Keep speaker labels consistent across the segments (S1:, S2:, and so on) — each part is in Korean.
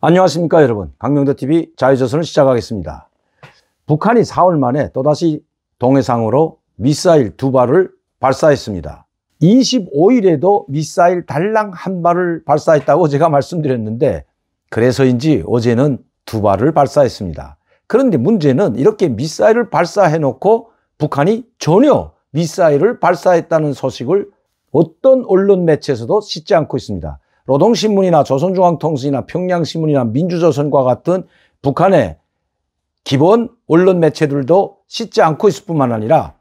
S1: 안녕하십니까 여러분, 강명도TV 자유조선을 시작하겠습니다. 북한이 4월 말에 또다시 동해상으로 미사일 2발을 발사했습니다. 25일에도 미사일 달랑 1발을 발사했다고 제가 말씀드렸는데, 그래서인지 어제는 2발을 발사했습니다. 그런데 문제는 이렇게 미사일을 발사해놓고 북한이 전혀 미사일을 발사했다는 소식을 어떤 언론 매체에서도 싣지 않고 있습니다. 노동신문이나 조선중앙통신이나 평양신문이나 민주조선과 같은 북한의 기본 언론 매체들도 싣지 않고 있을 뿐만 아니라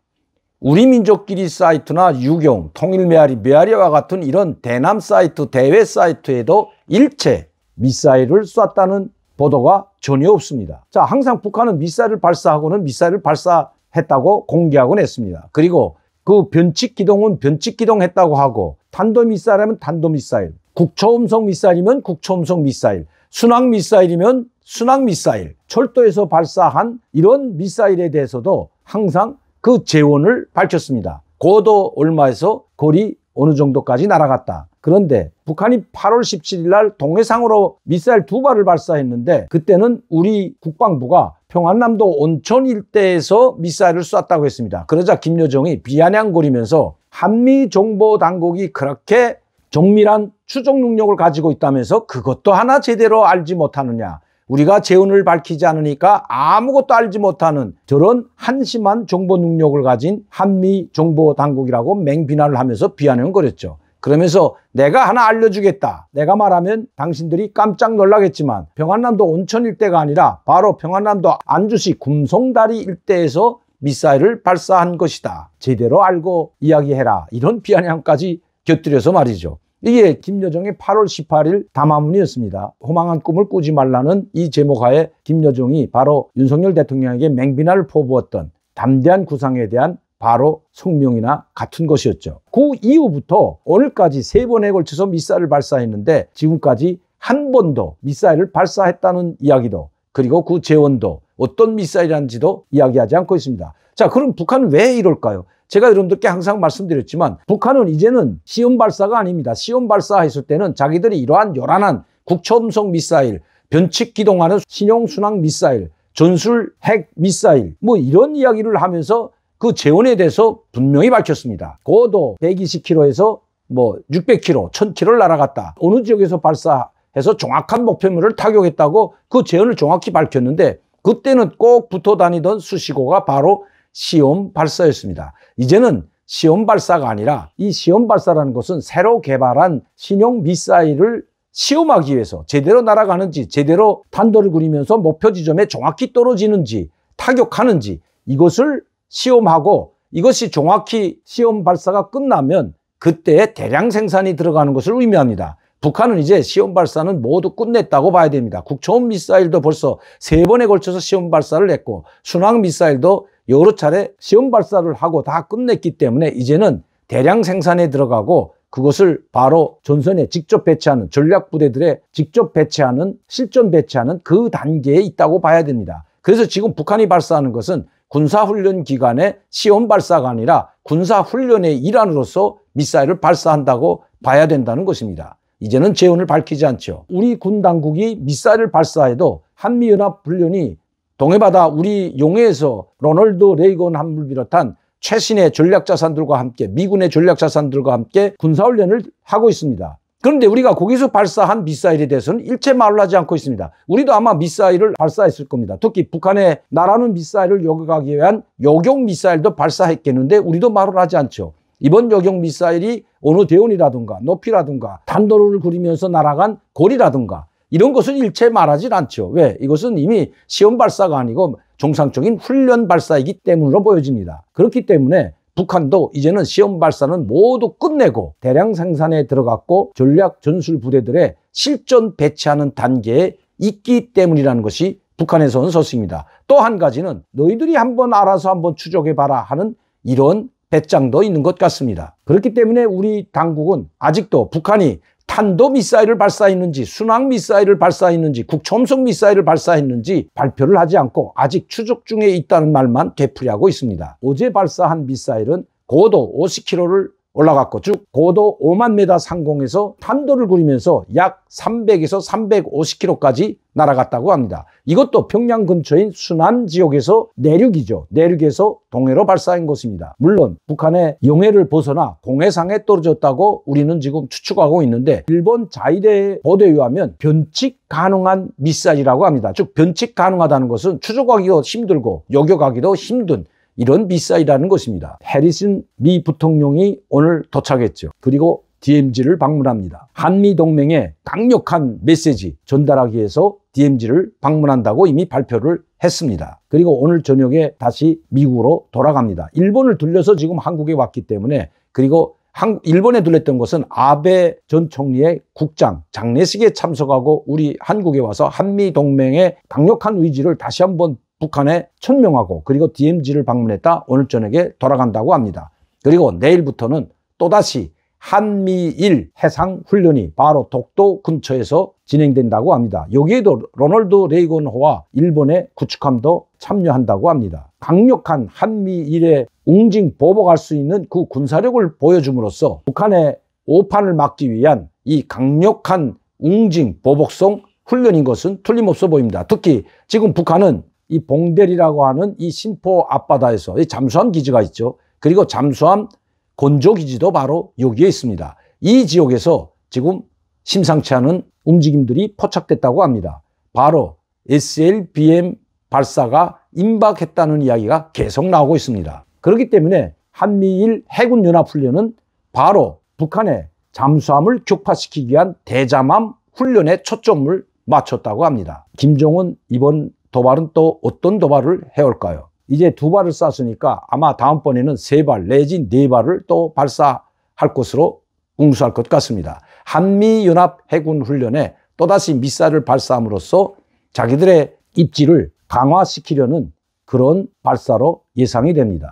S1: 우리민족끼리 사이트나 유경, 통일메아리, 메아리와 같은 이런 대남 사이트, 대외 사이트에도 일체 미사일을 쐈다는 보도가 전혀 없습니다. 자, 항상 북한은 미사일을 발사하고는 미사일을 발사했다고 공개하곤 했습니다. 그리고 그 변칙기동은 변칙기동했다고 하고, 탄도미사일이면 탄도미사일, 국초음속 미사일이면 국초음속 미사일, 순항미사일이면 순항미사일, 철도에서 발사한 이런 미사일에 대해서도 항상 그 재원을 밝혔습니다. 고도 얼마에서 거리 어느 정도까지 날아갔다. 그런데 북한이 8월 17일 날 동해상으로 미사일 2발을 발사했는데, 그때는 우리 국방부가 평안남도 온천 일대에서 미사일을 쐈다고 했습니다. 그러자 김여정이 비아냥거리면서 한미정보당국이 그렇게 정밀한 추적 능력을 가지고 있다면서 그것도 하나 제대로 알지 못하느냐, 우리가 재원을 밝히지 않으니까 아무것도 알지 못하는 저런 한심한 정보 능력을 가진 한미정보당국이라고 맹비난을 하면서 비아냥거렸죠. 그러면서 내가 하나 알려주겠다, 내가 말하면 당신들이 깜짝 놀라겠지만 평안남도 온천 일대가 아니라 바로 평안남도 안주시 금송다리 일대에서 미사일을 발사한 것이다, 제대로 알고 이야기해라, 이런 비아냥까지 곁들여서 말이죠. 이게 김여정의 8월 18일 담화문이었습니다. 허망한 꿈을 꾸지 말라는 이 제목하에 김여정이 바로 윤석열 대통령에게 맹비난을 퍼부었던 담대한 구상에 대한 바로 성명이나 같은 것이었죠. 그 이후부터 오늘까지 3번에 걸쳐서 미사일을 발사했는데 지금까지 한 번도 미사일을 발사했다는 이야기도, 그리고 그 재원도 어떤 미사일인지도 이야기하지 않고 있습니다. 자, 그럼 북한은 왜 이럴까요? 제가 여러분들께 항상 말씀드렸지만 북한은 이제는 시험 발사가 아닙니다. 시험 발사했을 때는 자기들이 이러한 요란한 국초음속 미사일, 변칙 기동하는 신형 순항 미사일, 전술 핵 미사일, 뭐 이런 이야기를 하면서 그 재원에 대해서 분명히 밝혔습니다. 고도 120km에서 뭐 600km, 1000km를 날아갔다. 어느 지역에서 발사해서 정확한 목표물을 타격했다고 그 재원을 정확히 밝혔는데, 그때는 꼭 붙어 다니던 수식어가 바로 시험 발사였습니다. 이제는 시험 발사가 아니라 이 시험 발사라는 것은 새로 개발한 신형 미사일을 시험하기 위해서 제대로 날아가는지, 제대로 탄도를 그리면서 목표 지점에 정확히 떨어지는지, 타격하는지, 이것을 시험하고 이것이 정확히 시험 발사가 끝나면 그때 대량 생산이 들어가는 것을 의미합니다. 북한은 이제 시험 발사는 모두 끝냈다고 봐야 됩니다. 국초음 미사일도 벌써 3번에 걸쳐서 시험 발사를 했고, 순항 미사일도 여러 차례 시험 발사를 하고 다 끝냈기 때문에 이제는 대량 생산에 들어가고, 그것을 바로 전선에 직접 배치하는, 전략부대들에 직접 배치하는, 실전 배치하는 그 단계에 있다고 봐야 됩니다. 그래서 지금 북한이 발사하는 것은 군사훈련 기간에 시험 발사가 아니라 군사훈련의 일환으로서 미사일을 발사한다고 봐야 된다는 것입니다. 이제는 재원을 밝히지 않죠. 우리 군 당국이 미사일을 발사해도 한미연합훈련이 동해바다 우리 용해에서 로널드 레이건 함을 비롯한 최신의 전략자산들과 함께, 미군의 전략자산들과 함께 군사훈련을 하고 있습니다. 그런데 우리가 거기서 발사한 미사일에 대해서는 일체 말을 하지 않고 있습니다. 우리도 아마 미사일을 발사했을 겁니다. 특히 북한의 날아오는 미사일을 요격하기 위한 요격 미사일도 발사했겠는데 우리도 말을 하지 않죠. 이번 요격 미사일이 어느 대원이라든가 높이라든가 탄도를 그리면서 날아간 거리라든가 이런 것은 일체 말하지 않죠. 왜? 이것은 이미 시험 발사가 아니고 정상적인 훈련 발사이기 때문으로 보여집니다. 그렇기 때문에 북한도 이제는 시험 발사는 모두 끝내고 대량 생산에 들어갔고 전략 전술 부대들의 실전 배치하는 단계에 있기 때문이라는 것이 북한에서 온 소식입니다. 또 한 가지는 너희들이 한번 알아서 한번 추적해봐라 하는 이런 배짱도 있는 것 같습니다. 그렇기 때문에 우리 당국은 아직도 북한이 탄도미사일을 발사했는지, 순항미사일을 발사했는지, 국초음속 미사일을 발사했는지 발표를 하지 않고 아직 추적 중에 있다는 말만 되풀이하고 있습니다. 어제 발사한 미사일은 고도 50km를 올라갔고 쭉 고도 5만 메다 상공에서 탄도를 구리면서 약 300에서 350km까지 날아갔다고 합니다. 이것도 평양 근처인 순안 지역에서 내륙이죠. 내륙에서 동해로 발사한 것입니다. 물론 북한의 영해를 벗어나 공해상에 떨어졌다고 우리는 지금 추측하고 있는데 일본 자위대 보도에 의하면 변칙 가능한 미사일이라고 합니다. 즉 변칙 가능하다는 것은 추적하기도 힘들고 요격하기도 힘든 이런 미사일이라는 것입니다. 해리슨 미 부통령이 오늘 도착했죠. 그리고 DMZ를 방문합니다. 한미동맹에 강력한 메시지 전달하기 위해서 DMZ를 방문한다고 이미 발표를 했습니다. 그리고 오늘 저녁에 다시 미국으로 돌아갑니다. 일본을 들려서 지금 한국에 왔기 때문에 그리고 일본에 들렸던 것은 아베 전 총리의 국장 장례식에 참석하고 우리 한국에 와서 한미동맹의 강력한 의지를 다시 한번 북한에 천명하고 그리고 DMZ를 방문했다 오늘 저녁에 돌아간다고 합니다. 그리고 내일부터는 또다시 한미일 해상훈련이 바로 독도 근처에서 진행된다고 합니다. 여기에도 로널드 레이건호와 일본의 구축함도 참여한다고 합니다. 강력한 한미일의 웅진 보복할 수 있는 그 군사력을 보여줌으로써 북한의 오판을 막기 위한 이 강력한 웅진 보복성 훈련인 것은 틀림없어 보입니다. 특히 지금 북한은 이 봉대리라고 하는 이 신포 앞바다에서 이 잠수함 기지가 있죠. 그리고 잠수함 건조기지도 바로 여기에 있습니다. 이 지역에서 지금 심상치 않은 움직임들이 포착됐다고 합니다. 바로 SLBM 발사가 임박했다는 이야기가 계속 나오고 있습니다. 그렇기 때문에 한미일 해군연합훈련은 바로 북한의 잠수함을 격파시키기 위한 대잠함 훈련에 초점을 맞췄다고 합니다. 김정은 이번 도발은 또 어떤 도발을 해올까요? 이제 2발을 쐈으니까 아마 다음번에는 3발 내지 4발을 또 발사할 것으로 응수할 것 같습니다. 한미연합 해군훈련에 또다시 미사일을 발사함으로써 자기들의 입지를 강화시키려는 그런 발사로 예상이 됩니다.